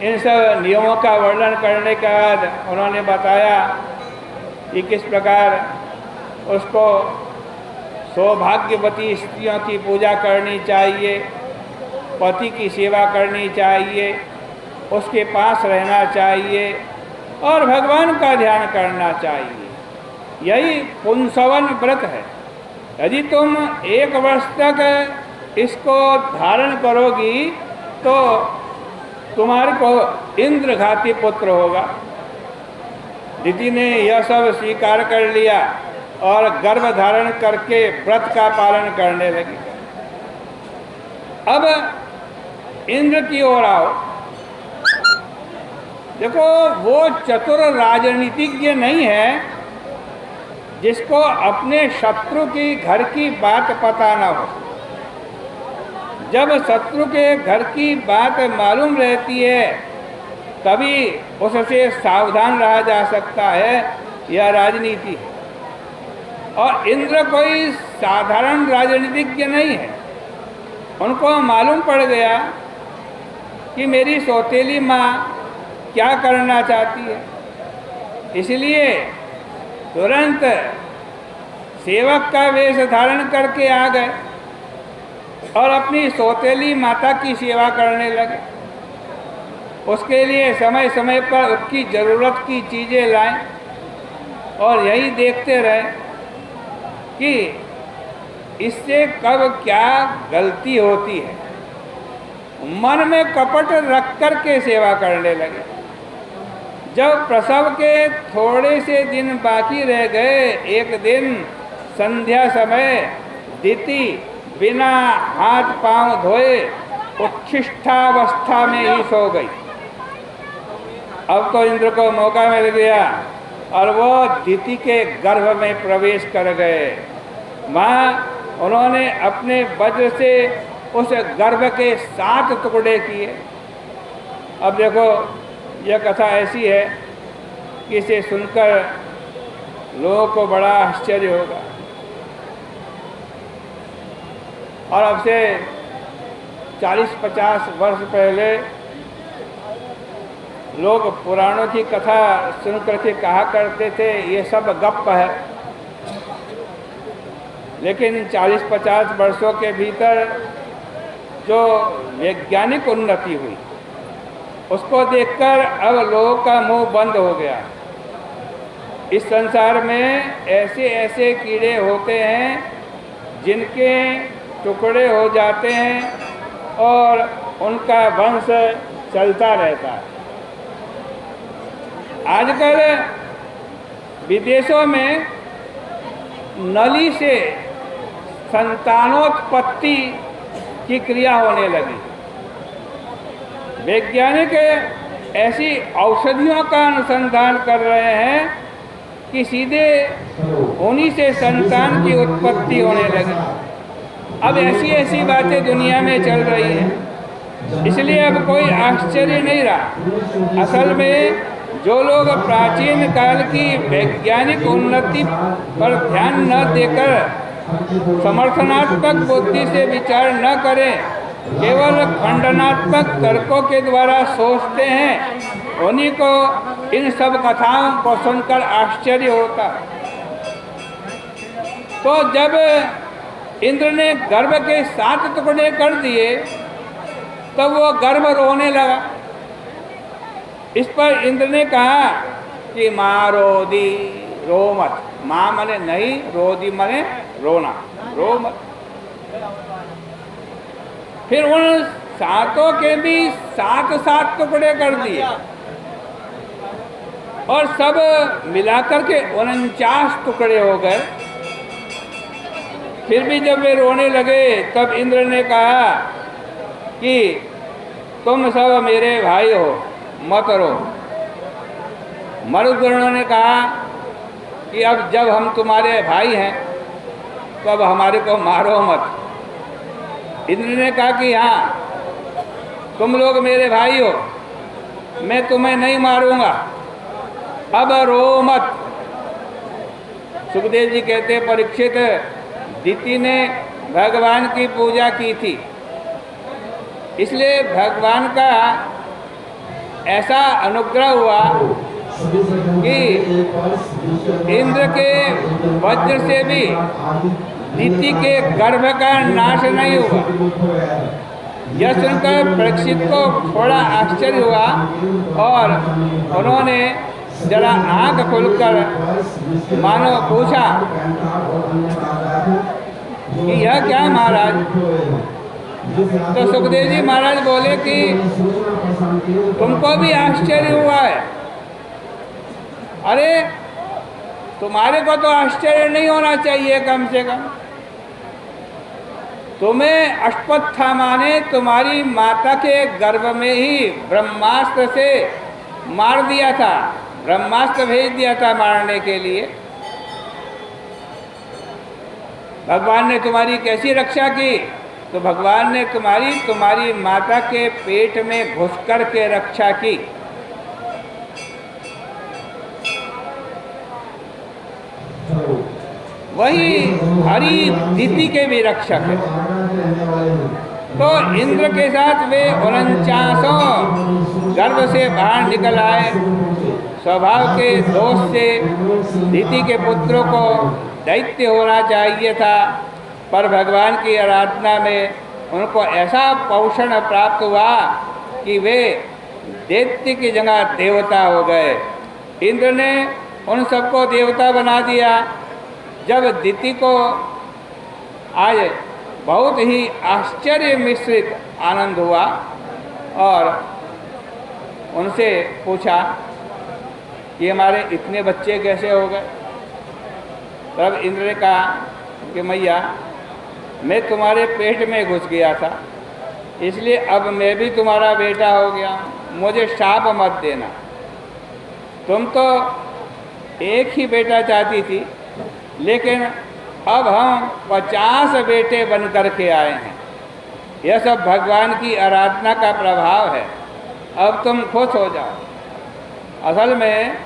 इन सब नियमों का वर्णन करने के बाद उन्होंने बताया कि किस प्रकार उसको सौभाग्यवती स्त्रियों की पूजा करनी चाहिए, पति की सेवा करनी चाहिए, उसके पास रहना चाहिए और भगवान का ध्यान करना चाहिए। यही पुंसवन व्रत है। यदि तुम 1 वर्ष तक इसको धारण करोगी तो तुम्हारे को इंद्रघाती पुत्र होगा। दिति ने यह सब स्वीकार कर लिया और गर्भ धारण करके व्रत का पालन करने लगी। अब इंद्र की ओर आओ। देखो, वो चतुर राजनीतिज्ञ नहीं है जिसको अपने शत्रु की घर की बात पता ना हो। जब शत्रु के घर की बात मालूम रहती है तभी उससे सावधान रहा जा सकता है। यह राजनीति है। और इंद्र कोई साधारण राजनीतिज्ञ नहीं है। उनको मालूम पड़ गया कि मेरी सौतेली माँ क्या करना चाहती है, इसलिए तुरंत सेवक का वेश धारण करके आ गए और अपनी सौतेली माता की सेवा करने लगे। उसके लिए समय समय पर उसकी ज़रूरत की चीज़ें लाएं और यही देखते रहे कि इससे कब क्या गलती होती है। मन में कपट रख कर के सेवा करने लगे। जब प्रसव के थोड़े से दिन बाकी रह गए, एक दिन संध्या समय दिति बिना हाथ पांव धोए उच्छिष्टावस्था में ही सो गई। अब तो इंद्र को मौका मिल गया और वो दिति के गर्भ में प्रवेश कर गए। वहाँ उन्होंने अपने वज्र से उस गर्भ के 7 टुकड़े किए। अब देखो, यह कथा ऐसी है कि इसे सुनकर लोगों को बड़ा आश्चर्य होगा। और अब से 40-50 वर्ष पहले लोग पुराणों की कथा सुन करके कहा करते थे ये सब गप्प है। लेकिन 40-50 वर्षों के भीतर जो वैज्ञानिक उन्नति हुई उसको देखकर अब लोगों का मुंह बंद हो गया। इस संसार में ऐसे ऐसे कीड़े होते हैं जिनके टुकड़े हो जाते हैं और उनका वंश चलता रहता है। आजकल विदेशों में नली से संतानोत्पत्ति की क्रिया होने लगी। वैज्ञानिक ऐसी औषधियों का अनुसंधान कर रहे हैं कि सीधे उन्हीं से संतान की उत्पत्ति होने लगी। अब ऐसी ऐसी बातें दुनिया में चल रही हैं, इसलिए अब कोई आश्चर्य नहीं रहा। असल में जो लोग प्राचीन काल की वैज्ञानिक उन्नति पर ध्यान न देकर समर्थनात्मक बुद्धि से विचार न करें, केवल खंडनात्मक तर्कों के द्वारा सोचते हैं, उन्हीं को इन सब कथाओं को सुनकर आश्चर्य होता। तो जब इंद्र ने गर्भ के 7 टुकड़े कर दिए तब वो गर्भ रोने लगा। इस पर इंद्र ने कहा कि माँ रोदी रो मत। माँ मने नहीं, रोदी मने रोना, रो मत। फिर उन 7 के भी 7 टुकड़े कर दिए और सब मिलाकर के 49 टुकड़े हो गए। फिर भी जब वे रोने लगे तब इंद्र ने कहा कि तुम सब मेरे भाई हो, मत रो। मरुद्गणों ने कहा कि अब जब हम तुम्हारे भाई हैं तो अब हमारे को मारो मत। इंद्र ने कहा कि हाँ, तुम लोग मेरे भाई हो, मैं तुम्हें नहीं मारूंगा, अब रो मत। सुखदेव जी कहते हैं, परीक्षित, दिति ने भगवान की पूजा की थी, इसलिए भगवान का ऐसा अनुग्रह हुआ कि इंद्र के वज्र से भी दिति के गर्भ का नाश नहीं हुआ। यह सुनकर परीक्षित को थोड़ा आश्चर्य हुआ और उन्होंने जरा आंख खोलकर मानो पूछा कि यह क्या महाराज। तो सुखदेव जी महाराज बोले कि तुमको भी आश्चर्य हुआ है। अरे तुम्हारे को तो आश्चर्य नहीं होना चाहिए, कम से कम तुम्हें अश्वत्थामा ने तुम्हारी माता के गर्भ में ही ब्रह्मास्त्र से मार दिया था, ब्रह्मास्त्र भेज दिया था मारने के लिए। भगवान ने तुम्हारी कैसी रक्षा की? तो भगवान ने तुम्हारी माता के पेट में घुस कर के रक्षा की। वही हरि दिति के भी रक्षक है। तो इंद्र के साथ वे 49 गर्भ से बाहर निकल आए। स्वभाव के दोष से दिति के पुत्रों को दैत्य होना चाहिए था, पर भगवान की आराधना में उनको ऐसा पोषण प्राप्त हुआ कि वे दैत्य की जगह देवता हो गए। इंद्र ने उन सबको देवता बना दिया। जब दिति को आज बहुत ही आश्चर्य मिश्रित आनंद हुआ और उनसे पूछा कि हमारे इतने बच्चे कैसे हो गए। तब इंद्र ने कहा कि मैया, मैं तुम्हारे पेट में घुस गया था, इसलिए अब मैं भी तुम्हारा बेटा हो गया, मुझे शाप मत देना। तुम तो एक ही बेटा चाहती थी, लेकिन अब हम 50 बेटे बन कर के आए हैं। यह सब भगवान की आराधना का प्रभाव है। अब तुम खुश हो जाओ। असल में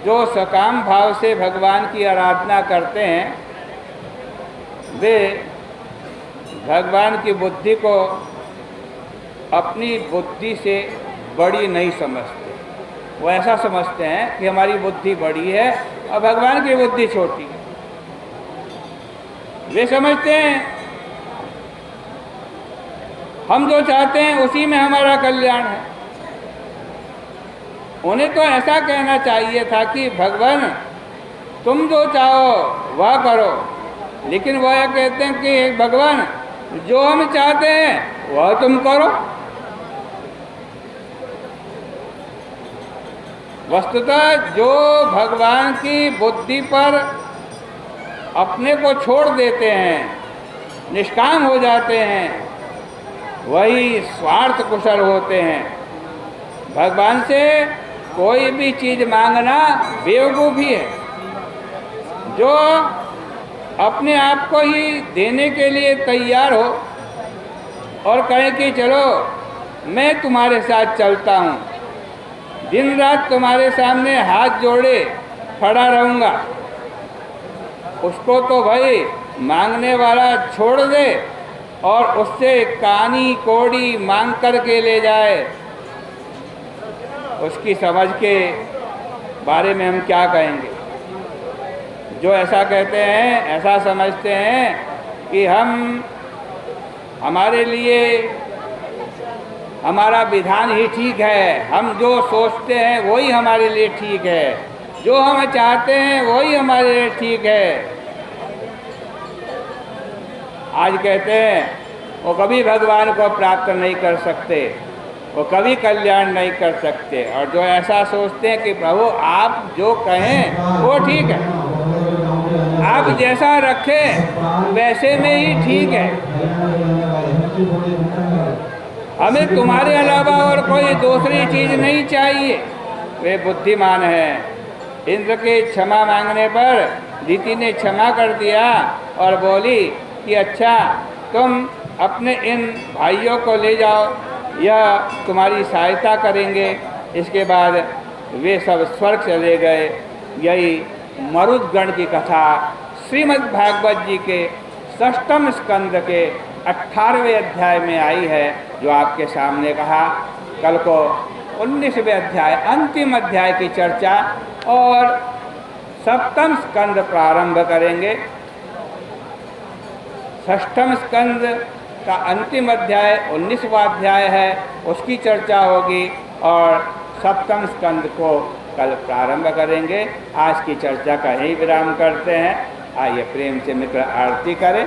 जो सकाम भाव से भगवान की आराधना करते हैं, वे भगवान की बुद्धि को अपनी बुद्धि से बड़ी नहीं समझते। वो ऐसा समझते हैं कि हमारी बुद्धि बड़ी है और भगवान की बुद्धि छोटी है। वे समझते हैं हम जो चाहते हैं उसी में हमारा कल्याण है। उन्हें तो ऐसा कहना चाहिए था कि भगवान तुम जो चाहो वह करो, लेकिन वह कहते हैं कि भगवान जो हम चाहते हैं वह तुम करो। वस्तुतः जो भगवान की बुद्धि पर अपने को छोड़ देते हैं, निष्काम हो जाते हैं, वही स्वार्थ कुशल होते हैं। भगवान से कोई भी चीज़ मांगना बेवकूफ़ी है। जो अपने आप को ही देने के लिए तैयार हो और कहे कि चलो मैं तुम्हारे साथ चलता हूँ, दिन रात तुम्हारे सामने हाथ जोड़े खड़ा रहूँगा, उसको तो भाई मांगने वाला छोड़ दे और उससे कानी कोड़ी मांग कर के ले जाए। उसकी समझ के बारे में हम क्या कहेंगे? जो ऐसा कहते हैं, ऐसा समझते हैं कि हमारे लिए हमारा विधान ही ठीक है, हम जो सोचते हैं वही हमारे लिए ठीक है, जो हम चाहते हैं वही हमारे लिए ठीक है। आज कहते हैं वो कभी भगवान को प्राप्त नहीं कर सकते, वो कभी कल्याण नहीं कर सकते। और जो ऐसा सोचते हैं कि प्रभु आप जो कहें वो ठीक है, आप जैसा रखें वैसे में ही ठीक है, हमें तुम्हारे अलावा और कोई दूसरी चीज़ नहीं चाहिए, वे बुद्धिमान हैं। इंद्र के क्षमा मांगने पर दिति ने क्षमा कर दिया और बोली कि अच्छा तुम अपने इन भाइयों को ले जाओ, यह तुम्हारी सहायता करेंगे। इसके बाद वे सब स्वर्ग चले गए। यही मरुदगण की कथा श्रीमद् भागवत जी के 6वें स्कंद के 18वें अध्याय में आई है, जो आपके सामने कहा। कल को 19वें अध्याय अंतिम अध्याय की चर्चा और 7वां स्कंद प्रारंभ करेंगे। 6वां स्कंद का अंतिम अध्याय 19वां अध्याय है, उसकी चर्चा होगी और 7वां स्कंद को कल प्रारंभ करेंगे। आज की चर्चा का यही विराम करते हैं। आइए प्रेम से मित्र आरती करें।